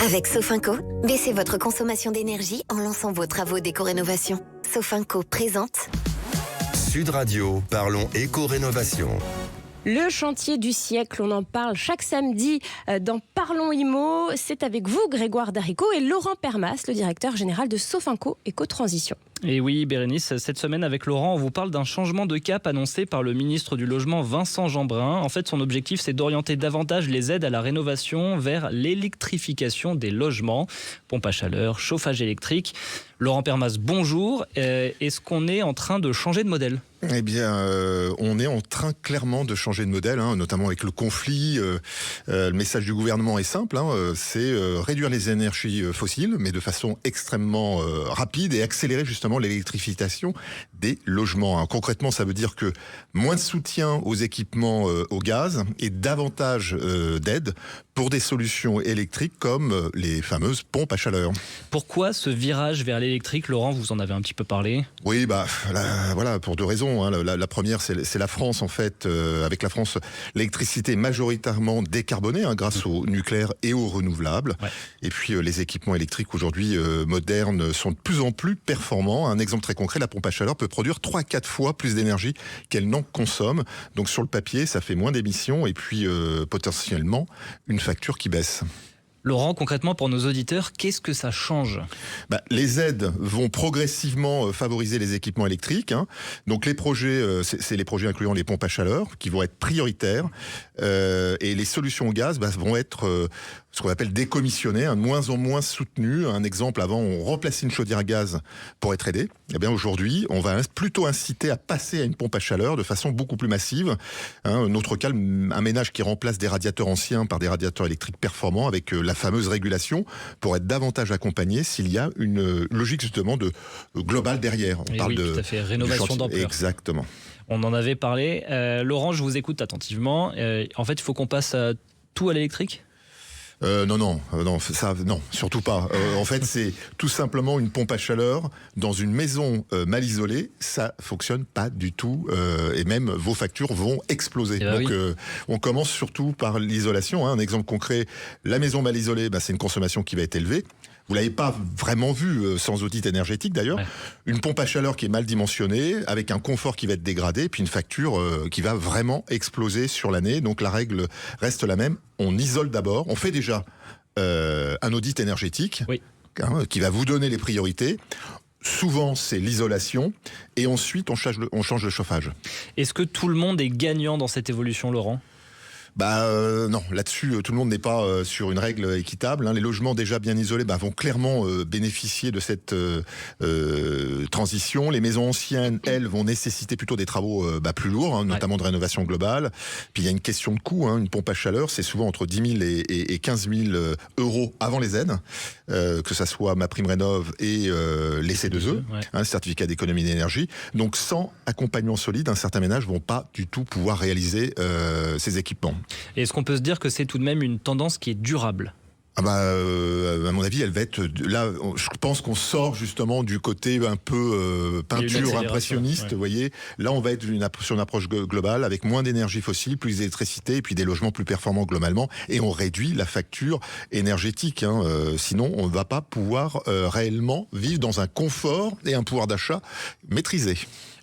Avec Sofinco, baissez votre consommation d'énergie en lançant vos travaux d'éco-rénovation. Sofinco présente Sud Radio, parlons éco-rénovation. Le chantier du siècle, on en parle chaque samedi dans Parlons IMO. C'est avec vous, Grégoire Darico, et Laurent Permas, le directeur général de Sofinco Éco-Transition. Et oui, Bérénice, cette semaine avec Laurent, on vous parle d'un changement de cap annoncé par le ministre du Logement Vincent Jeanbrun. En fait, son objectif, c'est d'orienter davantage les aides à la rénovation vers l'électrification des logements. Pompe à chaleur, chauffage électrique. Laurent Permas, bonjour. Est-ce qu'on est en train de changer de modèle ? Eh bien, on est en train clairement de changer de modèle, notamment avec le conflit. Le message du gouvernement est simple, c'est réduire les énergies fossiles, mais de façon extrêmement rapide et accélérer justement l'électrification des logements. Concrètement, ça veut dire que moins de soutien aux équipements au gaz et davantage d'aide pour des solutions électriques comme les fameuses pompes à chaleur. Pourquoi ce virage vers l'électrique, Laurent, vous en avez un petit peu parlé ? Oui, voilà, pour deux raisons. La première, c'est la France, en fait. Avec la France, l'électricité est majoritairement décarbonée grâce au nucléaire et aux renouvelables. Ouais. Et puis, les équipements électriques aujourd'hui modernes sont de plus en plus performants. Un exemple très concret, la pompe à chaleur peut produire 3 à 4 fois plus d'énergie qu'elle n'en consomme. Donc, sur le papier, ça fait moins d'émissions et puis potentiellement une facture qui baisse. Laurent, concrètement pour nos auditeurs, qu'est-ce que ça change ? Les aides vont progressivement favoriser les équipements électriques. Donc les projets, c'est les projets incluant les pompes à chaleur qui vont être prioritaires. Et les solutions au gaz vont être ce qu'on appelle décommissionnées, de moins en moins soutenues. Un exemple, avant on remplaçait une chaudière à gaz pour être aidé. Eh bien aujourd'hui, on va plutôt inciter à passer à une pompe à chaleur de façon beaucoup plus massive. Un autre cas, un ménage qui remplace des radiateurs anciens par des radiateurs électriques performants avec la fameuse régulation pour être davantage accompagné s'il y a une logique justement de globale derrière. On parle de tout à fait, rénovation d'ampleur. Exactement. On en avait parlé. Laurent, je vous écoute attentivement. En fait, il faut qu'on passe tout à l'électrique ? Non, surtout pas. En fait, c'est tout simplement une pompe à chaleur dans une maison mal isolée. Ça fonctionne pas du tout, et même vos factures vont exploser. Donc, on commence surtout par l'isolation. Un exemple concret, la maison mal isolée, c'est une consommation qui va être élevée. Vous l'avez pas vraiment vu sans audit énergétique d'ailleurs. Ouais. Une pompe à chaleur qui est mal dimensionnée, avec un confort qui va être dégradé, puis une facture qui va vraiment exploser sur l'année. Donc la règle reste la même. On isole d'abord. On fait déjà un audit énergétique qui va vous donner les priorités. Souvent, c'est l'isolation. Et ensuite, on change le chauffage. Est-ce que tout le monde est gagnant dans cette évolution, Laurent ? Non, là-dessus, tout le monde n'est pas sur une règle équitable. Les logements déjà bien isolés vont clairement bénéficier de cette transition. Les maisons anciennes, elles, vont nécessiter plutôt des travaux plus lourds, notamment de rénovation globale. Puis il y a une question de coût. Une pompe à chaleur, c'est souvent entre 10 000 et 15 000 euros avant les aides, que ça soit MaPrimeRénov' et les C2E, certificat d'économie d'énergie. Donc sans accompagnement solide, certains ménages vont pas du tout pouvoir réaliser ces équipements. Et est-ce qu'on peut se dire que c'est tout de même une tendance qui est durable ? À mon avis, elle va être là. Je pense qu'on sort justement du côté un peu peinture impressionniste. Vous voyez, là, on va être sur une approche globale avec moins d'énergie fossile, plus d'électricité et puis des logements plus performants globalement. Et on réduit la facture énergétique. Sinon, on ne va pas pouvoir réellement vivre dans un confort et un pouvoir d'achat maîtrisé.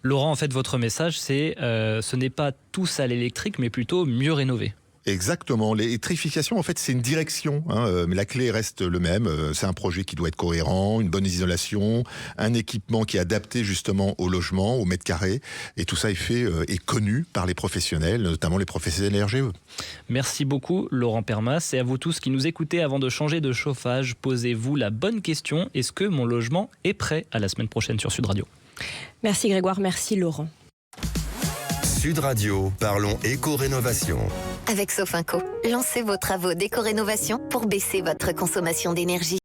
Laurent, en fait, votre message, c'est ce n'est pas tous à l'électrique, mais plutôt mieux rénover. Exactement. L'électrification, en fait, c'est une direction, mais la clé reste le même. C'est un projet qui doit être cohérent, une bonne isolation, un équipement qui est adapté justement au logement, au mètre carré. Et tout ça est fait et connu par les professionnels, notamment les professionnels RGE. Merci beaucoup, Laurent Permas. Et à vous tous qui nous écoutez, avant de changer de chauffage, posez-vous la bonne question. Est-ce que mon logement est prêt ? À la semaine prochaine sur Sud Radio. Merci Grégoire, merci Laurent. Sud Radio, parlons éco-rénovation. Avec Sofinco, lancez vos travaux d'éco-rénovation pour baisser votre consommation d'énergie.